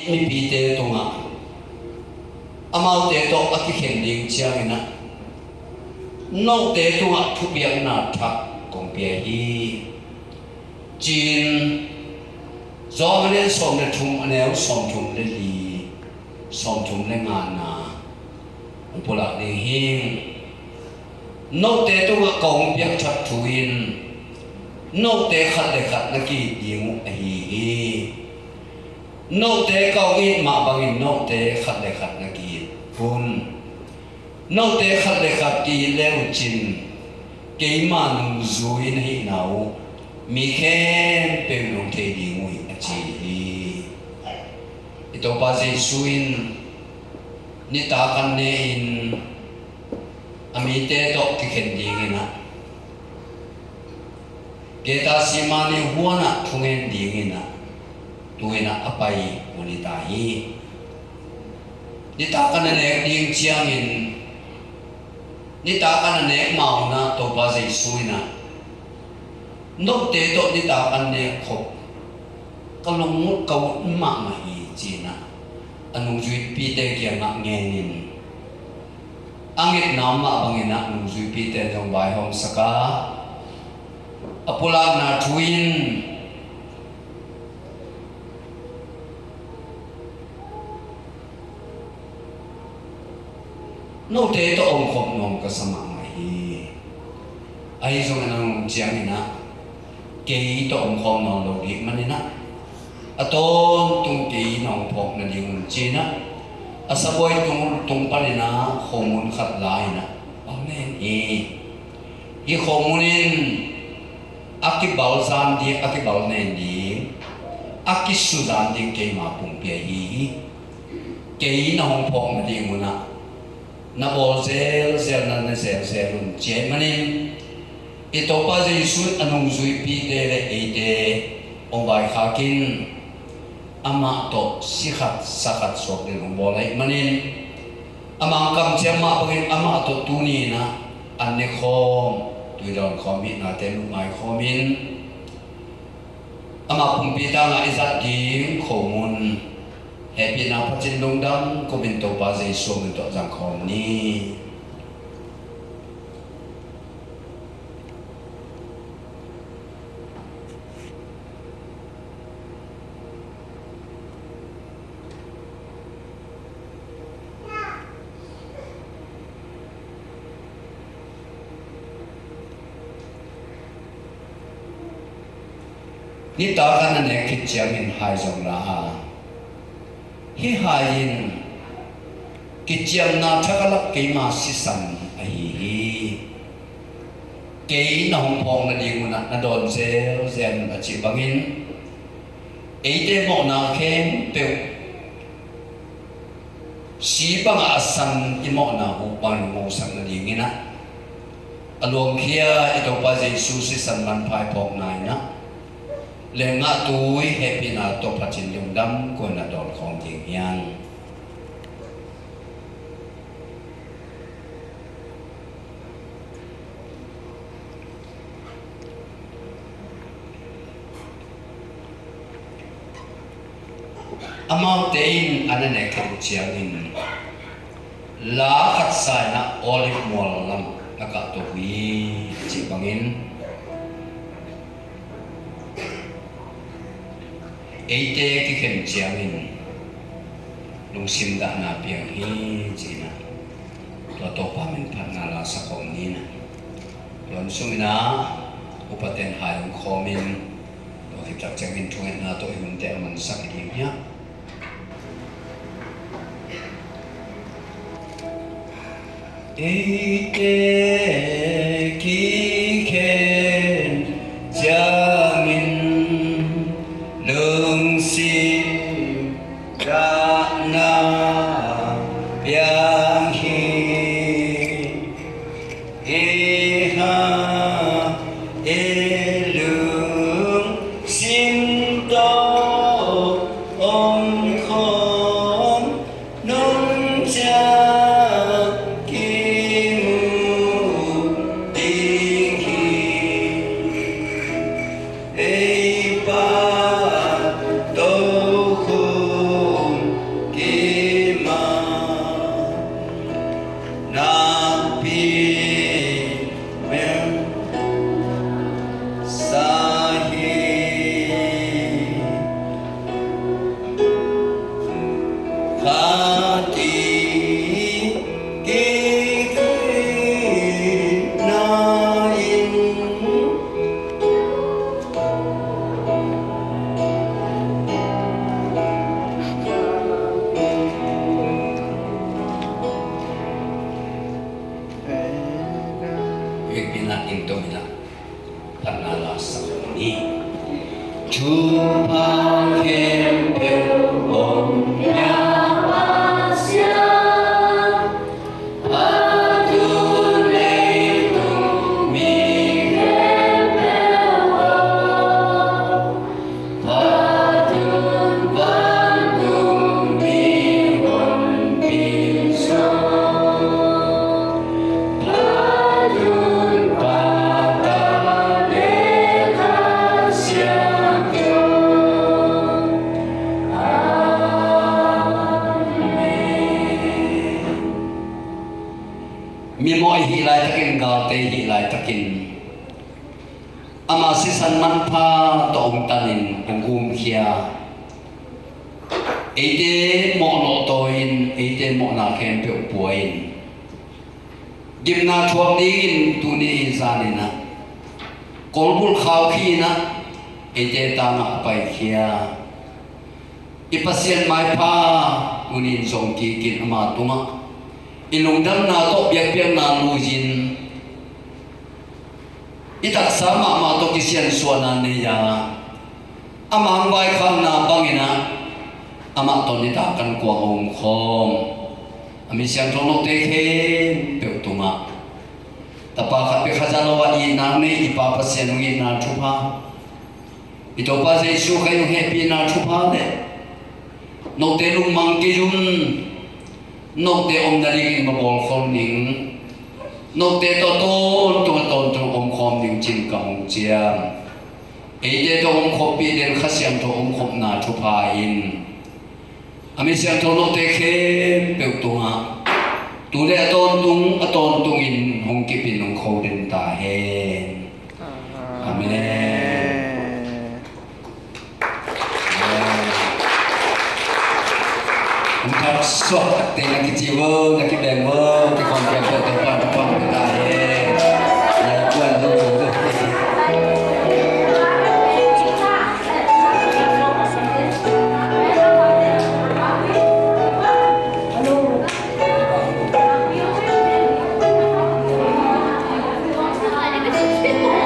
mi pi te tunga amau te to aki khen ding chiang ina no te tunga thu biang na thak kong pia hi chin zo le som le thum aneu som thum le li som thum le nga na pula ding hing no te tunga kong piak thak thuin no te khat le khat na ki ding a hi no te kau in ma bangin no te khat le khat na ki phun no te khat le khat ki leu chin ke ma nu zui na hi nau mi khen pe long te di ngui a chi ito pa se suin ni ta kan ne in ami te to ki khen ding ina ke ta si ma ni huana thungen ding ina tuina apai unita hi ni ta kan ne ding chiang in ni ta kan ne mau na to pa se suina no te to ni ta kan ne khop kalong mu kau ma ma hi china anung jui pi te kia na ngenin angit nama bangina anung jui pi te dong bai hong saka apula na twin no te to ong khop nom ka sama mai ai so nang chiang ina ke to ong khom no lo gi manina aton tung ke nong phok na ding china asaboi tung panina khomun khat lai na amen i khomunin aki balzan di aki balnen di aki sudan di ke ma pung pia hi ke na hong phok na ding muna na bol zel na zel che manin ito pa Jesu anong zui pi te le ite ong bai khakin ama to sikhat sakat sok de long bolai manin ama kam chema bangin ama to tuni na anne khom tuidon khomi na te lu mai khomin ama pumpi ta nga izat ding khomun happy na pachin dong dam ko bin to pa Jesu min to jang khom ni ni ta kan ne ki chiang in hai jong la ha hi hai in ki chiang na thakalak ke ma si san a hi ke na hong phong na ding na don zel zen a chi bangin eite mo na khem pe si bang a san i mo na hu pan mo sang na ding ina alom khia ito pa Jesu si san man phai pok nai na le nga tui happy na to pachin yung dam ko na dol khong jing yang amau tein anane ke chiang in la khat sai na olive mol lam aka to wi chi bangin eite ki khen chiang in lung sim da na piang hi china to pa min phan na la sa khom ni na lon sumina upaten hai khomin to ki tak chang in thung na to hun te man sak di nya eite ki khen chiang in lung sim ra na piang hi e ha e lung sim to ong khom nong cha ki mu ti hati kita nain Pina into nila panalasa ni Jumpa kempel om nyawasya Adunay tumikempel Adun bandung mingon pinso mi moi hi lai takin ga te hi lai takin ama si san man pha to ong tanin ang khia ete mo no toin ete mo na ken pe puain gimna thuak din tu ni zanina kolbul khaw khi na ete ta na pai khia ipasian mai pha unin song ki kin ama tunga ilungdam na to biak na lujin itak sama ma to kisian suana ne ya amang bai khang na bangina ama to ni ta kan kwa hom khom ami siang to no te khe pe tuma tapa kha pe khajalo wa i na ne i pa pa sen ngi na thupa ito pa se su khayu happy na thupa ne no te lung mang ke jun nô tê om nari in babol khom ning nô tê to ton om khom ning chin kam chiam ei te to om khop pi den khasiam to om khop na thu pa in ami siam to nô tê khe pe tunga tu le aton tung in hong ki pin ong kho den ta hen amen Untuk sok te nak jiwa nak beng wo te kon beng te pon ta he lai kuan tu Halo.